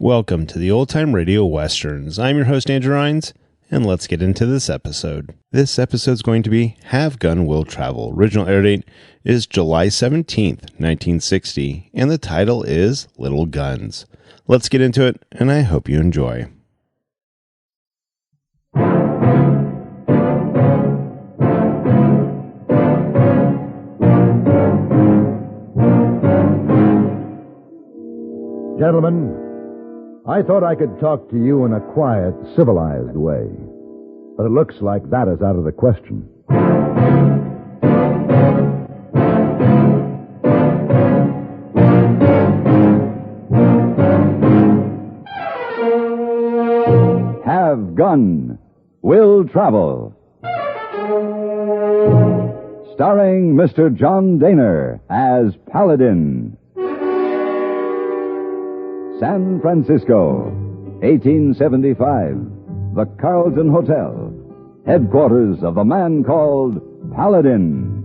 Welcome to the Old Time Radio Westerns. I'm your host, Andrew Rhynes, and let's get into this episode. This episode is going to be Have Gun Will Travel. Original air date is July 17th, 1960, and the title is Little Guns. Let's get into it, and I hope you enjoy. Gentlemen, I thought I could talk to you in a quiet, civilized way, but it looks like that is out of the question. Have Gun Will Travel. Starring Mr. John Dehner as Paladin. San Francisco, 1875. The Carlton Hotel, headquarters of the man called Paladin.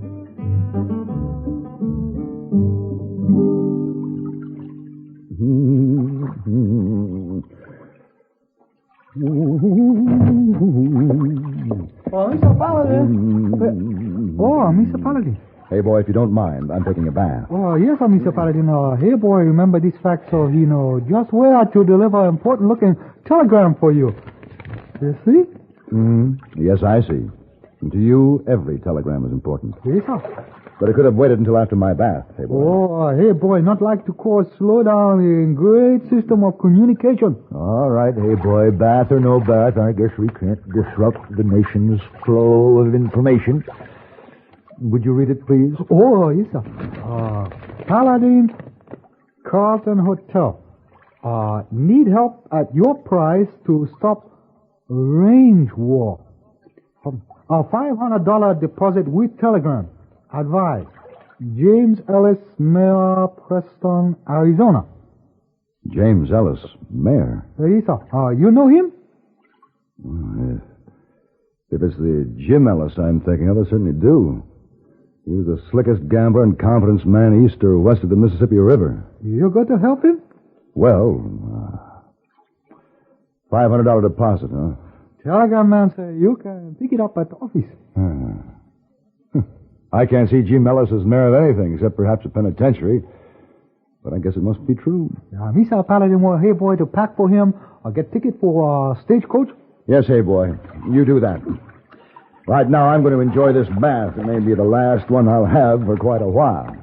Oh, Mr. Paladin. Oh, Mr. Paladin. Heyboy, if you don't mind, I'm taking a bath. Oh, yes, Mr. Paladin. Heyboy, remember this fact, so he know just where to deliver important-looking telegram for you. You see? Yes, I see. And to you, every telegram is important. Yes, sir. But it could have waited until after my bath, Heyboy. Oh, Heyboy, not like to cause slowdown in great system of communication. All right, Heyboy, bath or no bath, I guess we can't disrupt the nation's flow of information. Would you read it, please? Oh, yes, sir. Paladin, Carlton Hotel. Need help at your price to stop range war. $500 deposit with telegram. Advice. James Ellis, Mayor, Preston, Arizona. James Ellis, Mayor? Yes, sir. You know him? If it's the Jim Ellis I'm thinking of, I certainly do. He was the slickest gambler and confidence man east or west of the Mississippi River. You got to help him? Well, $500 deposit, huh? Telegram man say you can pick it up at the office. I can't see Jim Ellis as mayor of anything except perhaps a penitentiary. But I guess it must be true. Mr. Paladin want Heyboy to pack for him or get ticket for stagecoach? Yes, Heyboy. You do that. Right now, I'm going to enjoy this bath. It may be the last one I'll have for quite a while.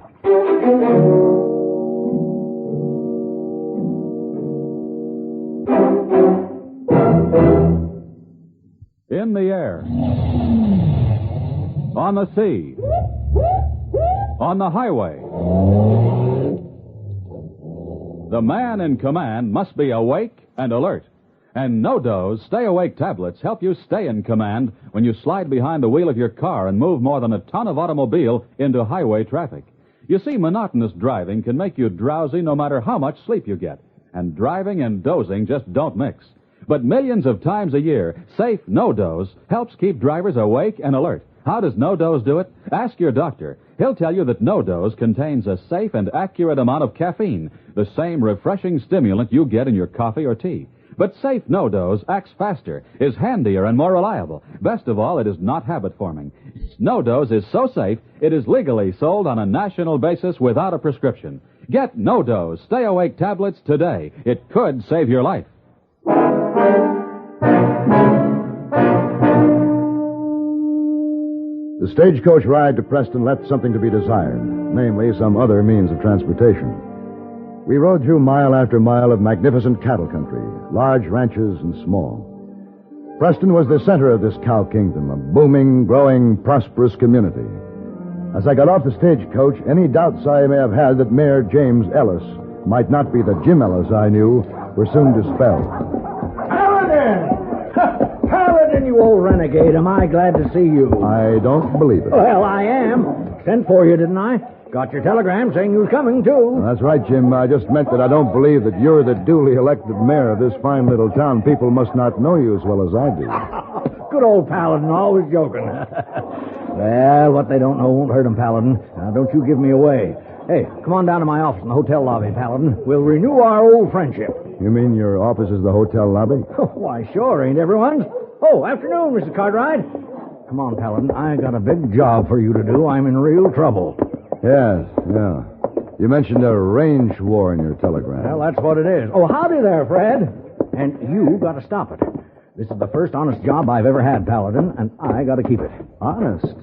In the air. On the sea. On the highway. The man in command must be awake and alert. And No-Dose Stay Awake tablets help you stay in command when you slide behind the wheel of your car and move more than a ton of automobile into highway traffic. You see, monotonous driving can make you drowsy no matter how much sleep you get. And driving and dozing just don't mix. But millions of times a year, safe No-Dose helps keep drivers awake and alert. How does No-Dose do it? Ask your doctor. He'll tell you that No-Dose contains a safe and accurate amount of caffeine, the same refreshing stimulant you get in your coffee or tea. But safe No-Dose acts faster, is handier, and more reliable. Best of all, it is not habit-forming. No-Dose is so safe, it is legally sold on a national basis without a prescription. Get No-Dose Stay Awake tablets today. It could save your life. The stagecoach ride to Preston left something to be desired, namely some other means of transportation. We rode through mile after mile of magnificent cattle country, large ranches and small. Preston was the center of this cow kingdom, a booming, growing, prosperous community. As I got off the stagecoach, any doubts I may have had that Mayor James Ellis might not be the Jim Ellis I knew were soon dispelled. Paladin! Paladin, you old renegade. Am I glad to see you? I don't believe it. Well, I am. Sent for you, didn't I? Got your telegram saying you was coming, too. That's right, Jim. I just meant that I don't believe that you're the duly elected mayor of this fine little town. People must not know you as well as I do. Good old Paladin, always joking. Well, what they don't know won't hurt them, Paladin. Now, don't you give me away. Hey, come on down to my office in the hotel lobby, Paladin. We'll renew our old friendship. You mean your office is the hotel lobby? Why, sure, ain't everyone's? Oh, afternoon, Mr. Cartwright. Come on, Paladin. I got a big job for you to do. I'm in real trouble. Yes, yeah. You mentioned a range war in your telegram. Well, that's what it is. Oh, howdy there, Fred. And you got to stop it. This is the first honest job I've ever had, Paladin, and I got to keep it. Honest?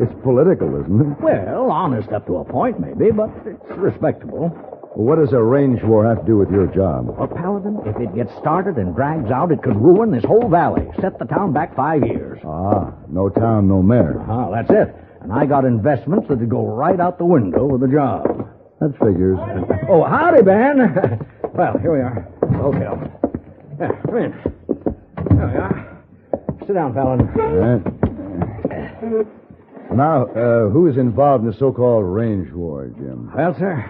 It's political, isn't it? Well, honest up to a point, maybe, but it's respectable. Well, what does a range war have to do with your job? Well, Paladin, if it gets started and drags out, it could ruin this whole valley. Set the town back 5 years. Ah, no town, no mayor. That's it. And I got investments that'd go right out the window with the job. That figures. Oh, howdy, Ben. Well, here we are. Hotel. Yeah, come in. There we are. Sit down, Paladin. All right. Now, who is involved in the so-called range war, Jim? Well, sir,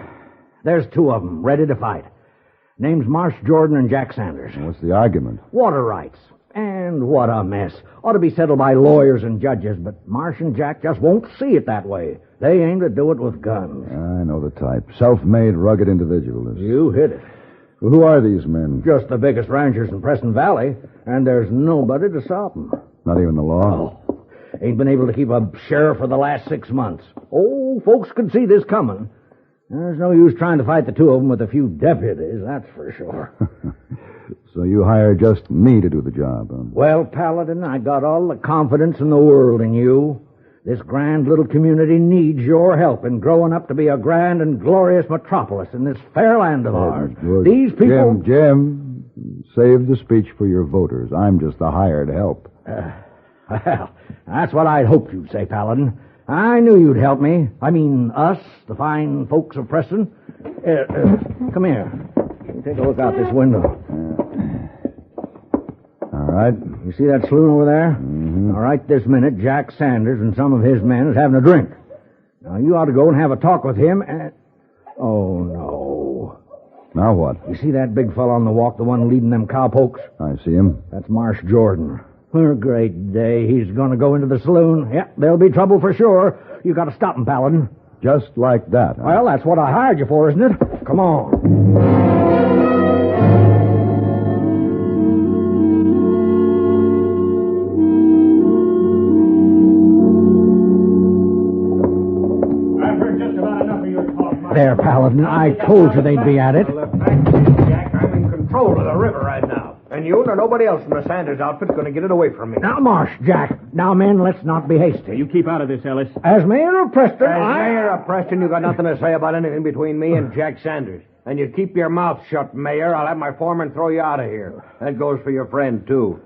there's two of them ready to fight. Name's Marsh Jordan and Jack Sanders. What's the argument? Water rights. And what a mess. Ought to be settled by lawyers and judges, but Marsh and Jack just won't see it that way. They aim to do it with guns. I know the type. Self-made, rugged individualists. You hit it. Well, who are these men? Just the biggest ranchers in Preston Valley, and there's nobody to stop them. Not even the law? Oh, ain't been able to keep a sheriff for the last 6 months. Oh, folks could see this coming. There's no use trying to fight the two of them with a few deputies, that's for sure. So you hired just me to do the job, huh? Well, Paladin, I got all the confidence in the world in you. This grand little community needs your help in growing up to be a grand and glorious metropolis in this fair land of ours. Good. These people... Jim, save the speech for your voters. I'm just the hired help. Well, that's what I'd hoped you'd say, Paladin. I knew you'd help me. I mean, us, the fine folks of Preston. Come here. Take a look out this window. All right. You see that saloon over there? Mm-hmm. All right, this minute, Jack Sanders and some of his men is having a drink. Now, you ought to go and have a talk with him and... Oh, no. Now what? You see that big fellow on the walk, the one leading them cowpokes? I see him. That's Marsh Jordan. What a great day. He's going to go into the saloon. Yeah, there'll be trouble for sure. You got to stop him, Paladin. Just like that, huh? Well, that's what I hired you for, isn't it? Come on. There, Paladin. I told you they'd be at it. Jack, I'm in control of the river right now. And you nor nobody else from the Sanders outfit's going to get it away from me. Now, Marsh, Jack. Now, men, let's not be hasty. You keep out of this, Ellis. As mayor of Preston, As mayor of Preston, you got nothing to say about anything between me and Jack Sanders. And you keep your mouth shut, Mayor. I'll have my foreman throw you out of here. That goes for your friend, too.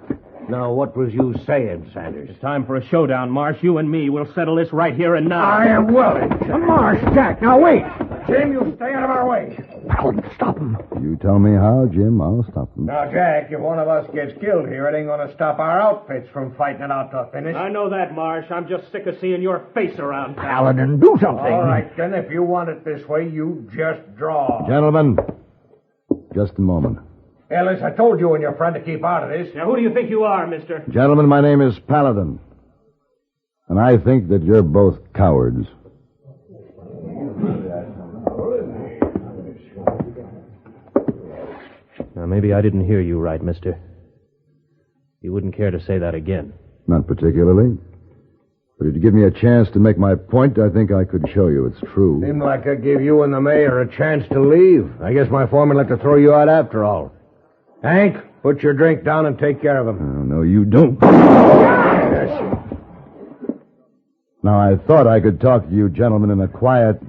Now, what was you saying, Sanders? It's time for a showdown, Marsh. You and me will settle this right here and now. I am willing. Marsh, Jack, now wait. Jim, you stay out of our way. Paladin, stop him. You tell me how, Jim. I'll stop him. Now, Jack, if one of us gets killed here, it ain't going to stop our outfits from fighting it out to a finish. I know that, Marsh. I'm just sick of seeing your face around town. Paladin, do something. All right, then, if you want it this way, you just draw. Gentlemen, just a moment. Ellis, I told you and your friend to keep out of this. Now, who do you think you are, mister? Gentlemen, my name is Paladin. And I think that you're both cowards. Now, maybe I didn't hear you right, mister. You wouldn't care to say that again. Not particularly. But if you give me a chance to make my point, I think I could show you it's true. Seemed like I gave you and the mayor a chance to leave. I guess my foreman let to throw you out after all. Hank, put your drink down and take care of him. Oh, no, you don't. Now, I thought I could talk to you gentlemen in a quiet,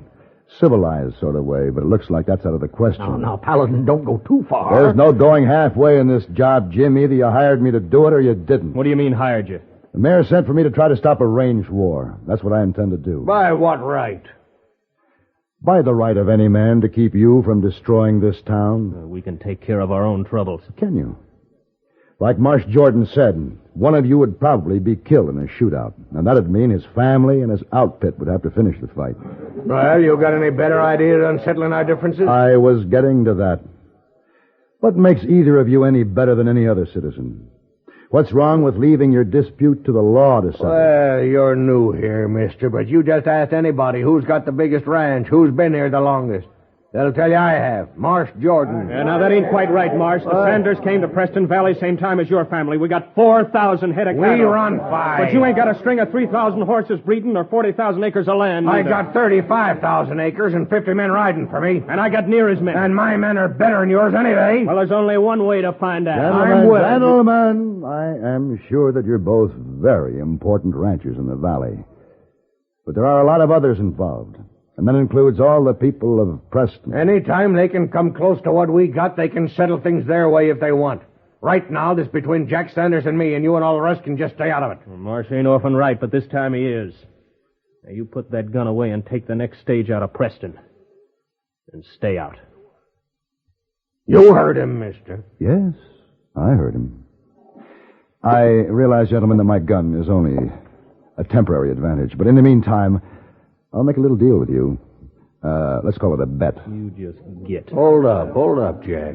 civilized sort of way, but it looks like that's out of the question. Now, Paladin, don't go too far. There's no going halfway in this job, Jim. Either you hired me to do it or you didn't. What do you mean, hired you? The mayor sent for me to try to stop a range war. That's what I intend to do. By what right? By the right of any man to keep you from destroying this town. We can take care of our own troubles. Can you? Like Marsh Jordan said, one of you would probably be killed in a shootout. And that'd mean his family and his outfit would have to finish the fight. Well, you got any better idea than settling our differences? I was getting to that. What makes either of you any better than any other citizen? What's wrong with leaving your dispute to the law to settle? Well, you're new here, mister, but you just ask anybody who's got the biggest ranch, who's been here the longest. They'll tell you I have. Marsh Jordan. Yeah, now that ain't quite right, Marsh. The Sanders came to Preston Valley same time as your family. We got 4,000 head of cattle. We run 5. But you ain't got a string of 3,000 horses breeding or 40,000 acres of land. I either. got 35,000 acres and 50 men riding for me. And I got near as many. And my men are better than yours anyway. Well, there's only one way to find out. Gentlemen, I am sure that you're both very important ranchers in the valley. But there are a lot of others involved. And that includes all the people of Preston. Anytime they can come close to what we got, they can settle things their way if they want. Right now, this between Jack Sanders and me, and you and all the rest can just stay out of it. Well, Marsh ain't often right, but this time he is. Now, you put that gun away and take the next stage out of Preston. And stay out. You heard him, mister. Yes, I heard him. I realize, gentlemen, that my gun is only a temporary advantage. But in the meantime, I'll make a little deal with you. Let's call it a bet. You just get. Hold up, Jack.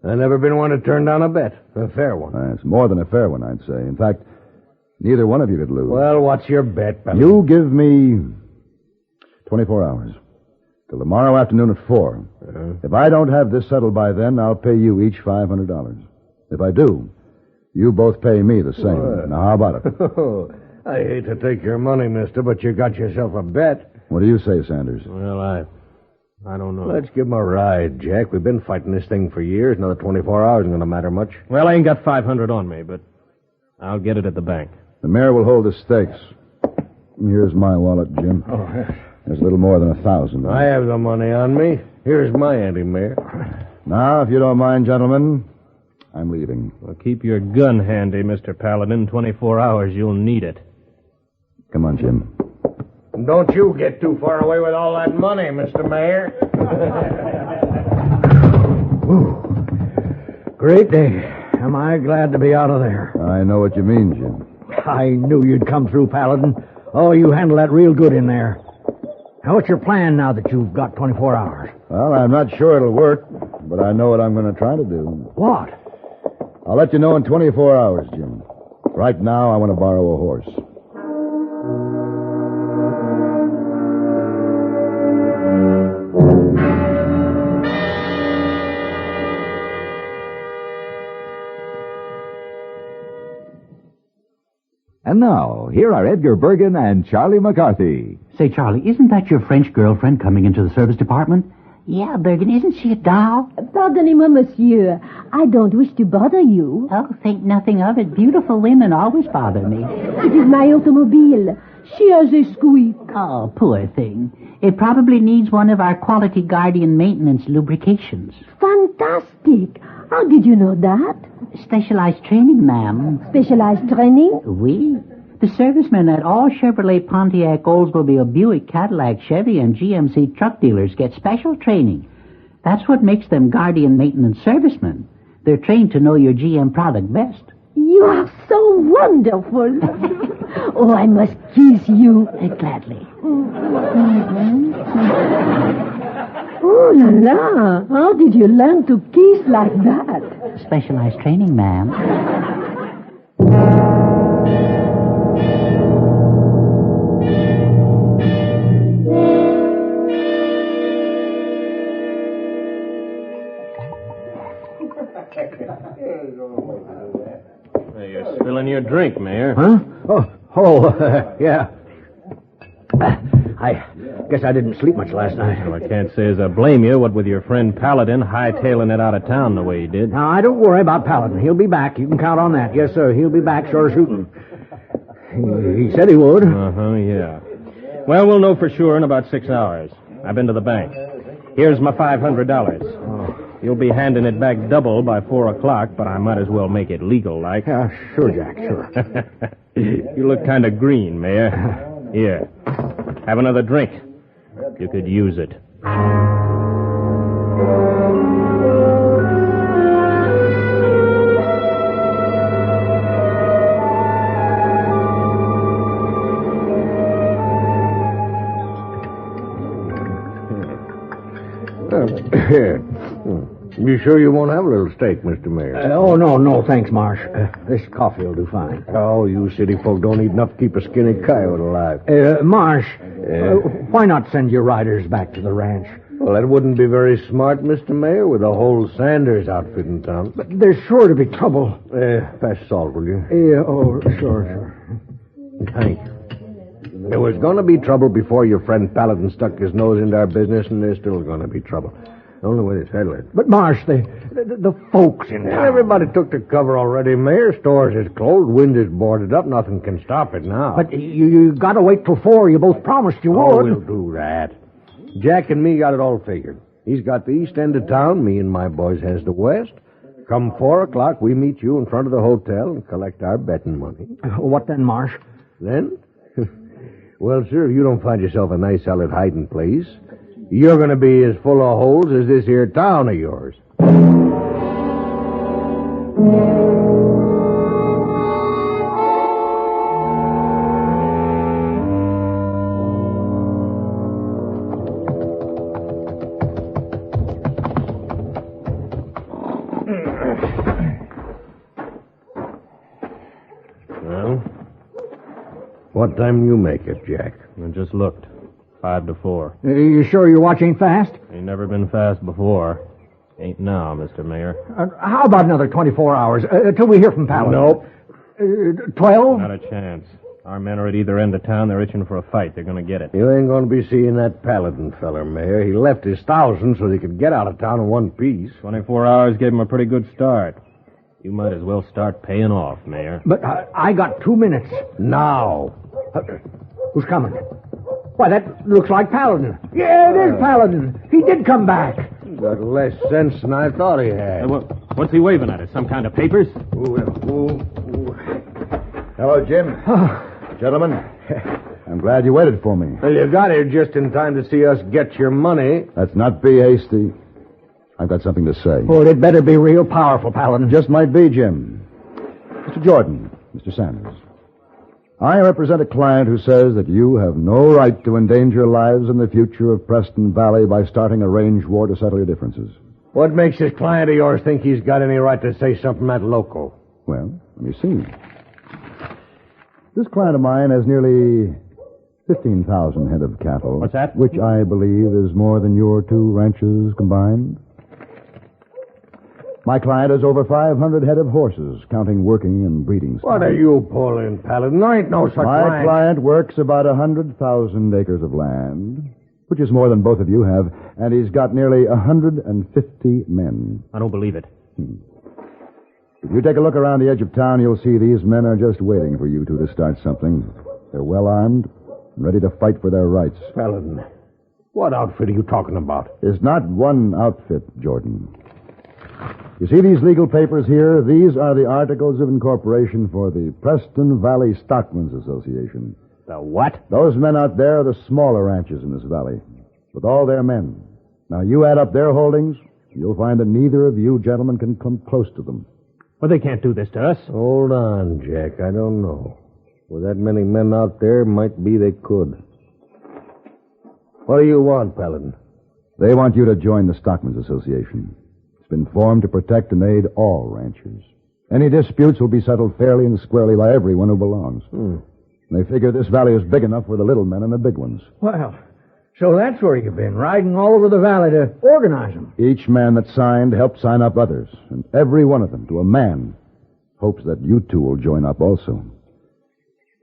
I've never been one to turn down a bet. A fair one. It's more than a fair one, I'd say. In fact, neither one of you could lose. Well, what's your bet, Paladin? You give me 24 hours. Till tomorrow afternoon at 4. If I don't have this settled by then, I'll pay you each $500. If I do, you both pay me the same. Now, how about it? I hate to take your money, mister, but you got yourself a bet. What do you say, Sanders? Well, I don't know. Let's give him a ride, Jack. We've been fighting this thing for years. Another 24 hours isn't going to matter much. Well, I ain't got 500 on me, but I'll get it at the bank. The mayor will hold the stakes. Here's my wallet, Jim. There's a little more than 1,000. I have the money on me. Here's my anti-mayor. Now, if you don't mind, gentlemen, I'm leaving. Well, keep your gun handy, Mr. Paladin. 24 hours, you'll need it. Come on, Jim. Don't you get too far away with all that money, Mr. Mayor. Great day. Am I glad to be out of there. I know what you mean, Jim. I knew you'd come through, Paladin. Oh, you handled that real good in there. Now, what's your plan now that you've got 24 hours? Well, I'm not sure it'll work, but I know what I'm going to try to do. What? I'll let you know in 24 hours, Jim. Right now, I want to borrow a horse. And now, here are Edgar Bergen and Charlie McCarthy. Say, Charlie, isn't that your French girlfriend coming into the service department? Yeah, Bergen, isn't she a doll? Pardonnez-moi, monsieur. I don't wish to bother you. Oh, think nothing of it. Beautiful women always bother me. It is my automobile. She has a squeak. Oh, poor thing. It probably needs one of our Quality Guardian maintenance lubrications. Fantastic. How did you know that? Specialized training, ma'am. Specialized training? Oui. The servicemen at all Chevrolet, Pontiac, Oldsmobile, Buick, Cadillac, Chevy, and GMC truck dealers get special training. That's what makes them Guardian maintenance servicemen. They're trained to know your GM product best. You are so wonderful. Oh, I must kiss you. Gladly. Oh, la la. How did you learn to kiss like that? Specialized training, ma'am. Hey, you're spilling your drink, Mayor. Huh? Yeah. I guess I didn't sleep much last night. Well, I can't say as I blame you, what with your friend Paladin hightailing it out of town the way he did. Now, I don't worry about Paladin. He'll be back. You can count on that. Yes, sir. He'll be back, sure shooting. He said he would. Yeah. Well, we'll know for sure in about 6 hours. I've been to the bank. Here's my $500. You'll be handing it back double by 4 o'clock, but I might as well make it legal, like. Sure, Jack, sure. You look kind of green, Mayor. Here. Have another drink. You could use it. You sure you won't have a little steak, Mr. Mayor? No, thanks, Marsh. This coffee will do fine. Oh, you city folk don't eat enough to keep a skinny coyote alive. Marsh, why not send your riders back to the ranch? Well, that wouldn't be very smart, Mr. Mayor, with a whole Sanders outfit in town. But there's sure to be trouble. Pass salt, will you? Sure. Thank you. There was going to be trouble before your friend Paladin stuck his nose into our business, and there's still going to be trouble. The only way to settle it. But, Marsh, the folks in town. Everybody took to cover already, Mayor. Stores is closed, wind is boarded up. Nothing can stop it now. But you got to wait till 4. You both promised you would. Oh, we'll do that. Jack and me got it all figured. He's got the east end of town. Me and my boys has the west. Come 4 o'clock, we meet you in front of the hotel and collect our betting money. What then, Marsh? Then? Well, sir, if you don't find yourself a nice solid hiding place, you're going to be as full of holes as this here town of yours. Well, what time you make it, Jack? I just looked. 5 to 4. You sure your watch ain't fast? Ain't never been fast before. Ain't now, Mr. Mayor. How about another 24 hours, till we hear from Paladin? Nope. 12? Not a chance. Our men are at either end of town. They're itching for a fight. They're going to get it. You ain't going to be seeing that Paladin feller, Mayor. He left his 1,000 so he could get out of town in one piece. 24 hours gave him a pretty good start. You might as well start paying off, Mayor. But I got 2 minutes. Now. Who's coming? Why, that looks like Paladin. Yeah, it is Paladin. He did come back. Got less sense than I thought he had. What's he waving at us? Some kind of papers? Hello, Jim. Gentlemen, I'm glad you waited for me. Well, you got here just in time to see us get your money. Let's not be hasty. I've got something to say. Oh, it better be real powerful, Paladin. Just might be, Jim. Mr. Jordan, Mr. Sanders. I represent a client who says that you have no right to endanger lives and the future of Preston Valley by starting a range war to settle your differences. What makes this client of yours think he's got any right to say something that local? Well, let me see. This client of mine has nearly 15,000 head of cattle. What's that? Which I believe is more than your 2 ranches combined. My client has over 500 head of horses, counting working and breeding stock. What are you pulling, Paladin? There ain't no such My client works about 100,000 acres of land, which is more than both of you have, and he's got nearly 150 men. I don't believe it. If you take a look around the edge of town, you'll see these men are just waiting for you two to start something. They're well armed and ready to fight for their rights. Paladin, what outfit are you talking about? There's not one outfit, Jordan. You see these legal papers here? These are the Articles of Incorporation for the Preston Valley Stockmen's Association. The what? Those men out there are the smaller ranches in this valley, with all their men. Now, you add up their holdings, you'll find that neither of you gentlemen can come close to them. Well, they can't do this to us. Hold on, Jack. I don't know. With that many men out there, might be they could. What do you want, Paladin? They want you to join the Stockmen's Association. It's been formed to protect and aid all ranchers. Any disputes will be settled fairly and squarely by everyone who belongs. They figure this valley is big enough for the little men and the big ones. Well, so that's where you've been, riding all over the valley to organize them. Each man that signed helped sign up others, and every one of them, to a man, hopes that you two will join up also.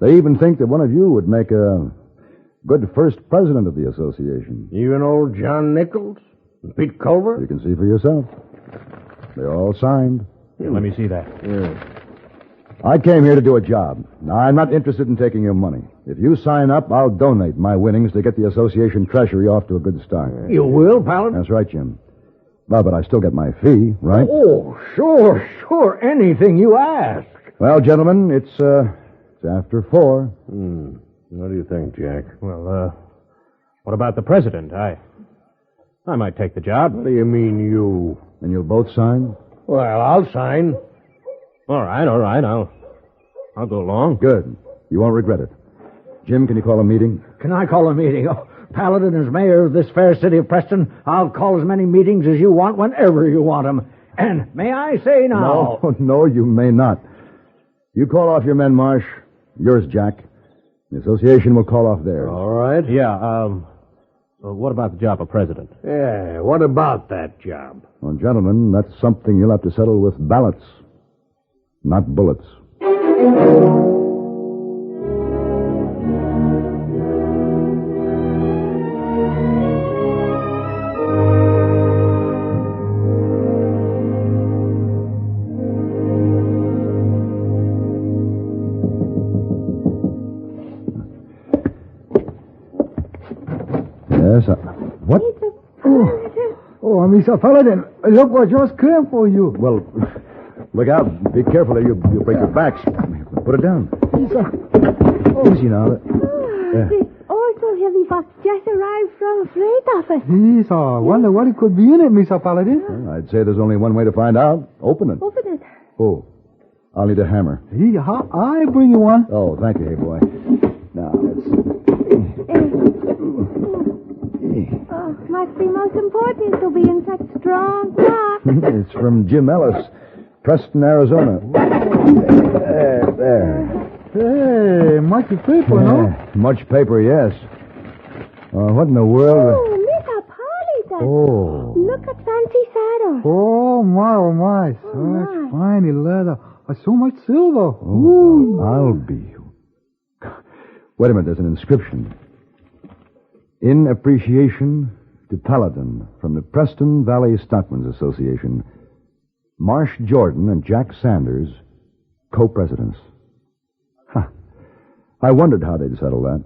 They even think that one of you would make a good first president of the association. Even old John Nichols? And Pete Culver? You can see for yourself. They're all signed. Here, let me see that. Yeah. I came here to do a job. Now, I'm not interested in taking your money. If you sign up, I'll donate my winnings to get the association treasury off to a good start. You will, Paladin? That's right, Jim. Well, but I still get my fee, right? Oh, sure. Anything you ask. Well, gentlemen, it's after 4. What do you think, Jack? Well, what about the president? I might take the job. What do you mean, you? And you'll both sign? Well, I'll sign. All right. I'll go along. Good. You won't regret it. Jim, can you call a meeting? Can I call a meeting? Paladin is mayor of this fair city of Preston, I'll call as many meetings as you want whenever you want them. And may I say now... No, you may not. You call off your men, Marsh. Yours, Jack. The association will call off theirs. All right. Yeah, what about the job of president? Yeah, what about that job? Well, gentlemen, that's something you'll have to settle with ballots, not bullets. Yes, what? Oh, Mr. Paladin, look what just came for you. Well, look out. Be careful there. You'll break your backs. Put it down. Easy now. The auto heavy box just arrived from the freight office. Yes, I wonder what it could be in it, Mr. Paladin. Well, I'd say there's only one way to find out. Open it. Open it. Oh, I'll need a hammer. Yeah, I bring you one. Oh, thank you, Heyboy. Now, let's... Oh, must be most important to be in such strong lock. It's from Jim Ellis, Preston, Arizona. There. Hey, much paper, no? Much paper, yes. What in the world? Oh, Mr. Paladin. Oh. Look at fancy saddle. Oh, my. Such fine leather. So much silver. Oh, I'll be... Wait a minute, there's an inscription. In appreciation to Paladin from the Preston Valley Stockmen's Association, Marsh Jordan and Jack Sanders, co-presidents. Huh. I wondered how they'd settle that.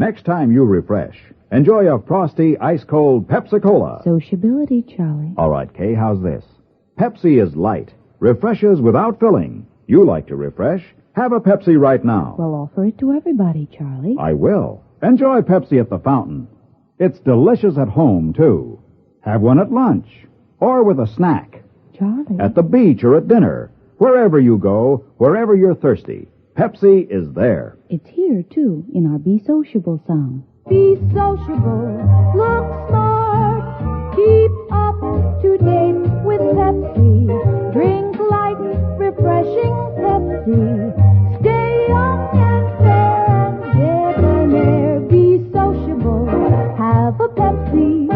Next time you refresh, enjoy a frosty, ice-cold Pepsi-Cola. Sociability, Charlie. All right, Kay, how's this? Pepsi is light, refreshes without filling. You like to refresh? Have a Pepsi right now. Well, offer it to everybody, Charlie. I will. Enjoy Pepsi at the fountain. It's delicious at home, too. Have one at lunch, or with a snack. Charlie. At the beach or at dinner. Wherever you go, wherever you're thirsty, Pepsi is there. It's here, too, in our Be Sociable song. Be sociable, look smart, keep up to date with Pepsi. Drink light, refreshing Pepsi. Stay young and fair, debonair. Be sociable, have a Pepsi.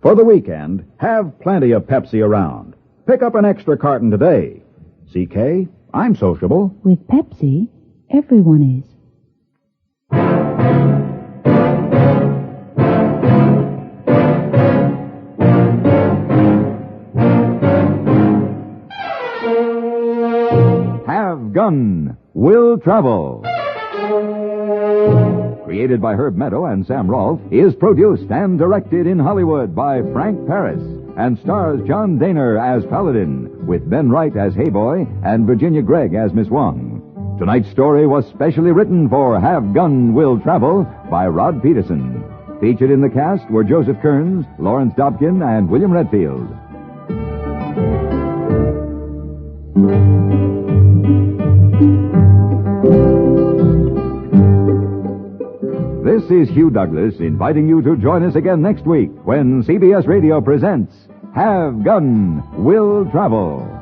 For the weekend, have plenty of Pepsi around. Pick up an extra carton today. CK, I'm sociable. With Pepsi, everyone is. Have Gun Will Travel. Created by Herb Meadow and Sam Rolfe, is produced and directed in Hollywood by Frank Paris and stars John Dehner as Paladin, with Ben Wright as Heyboy and Virginia Gregg as Miss Wong. Tonight's story was specially written for Have Gun Will Travel by Rod Peterson. Featured in the cast were Joseph Kearns, Lawrence Dobkin, and William Redfield. This is Hugh Douglas inviting you to join us again next week when CBS Radio presents Have Gun Will Travel.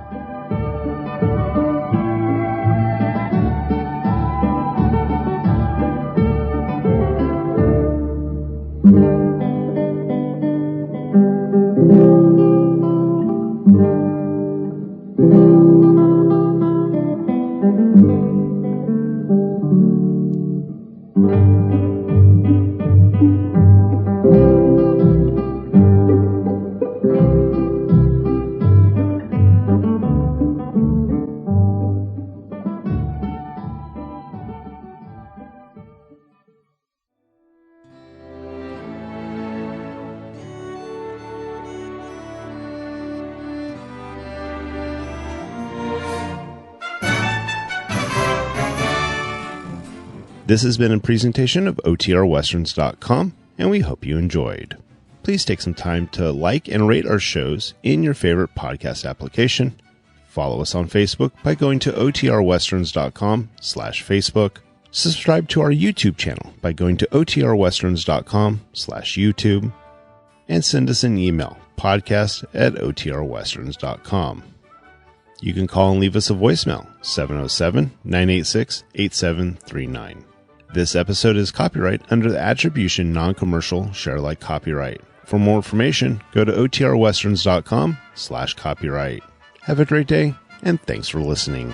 This has been a presentation of OTRWesterns.com, and we hope you enjoyed. please take some time to like and rate our shows in your favorite podcast application. Follow us on Facebook by going to otrwesterns.com/Facebook. Subscribe to our YouTube channel by going to otrwesterns.com/YouTube. And send us an email, podcast@otrwesterns.com. You can call and leave us a voicemail, 707-986-8739. This episode is copyright under the Attribution Non-Commercial Share-alike copyright. For more information, go to otrwesterns.com/copyright. Have a great day, and thanks for listening.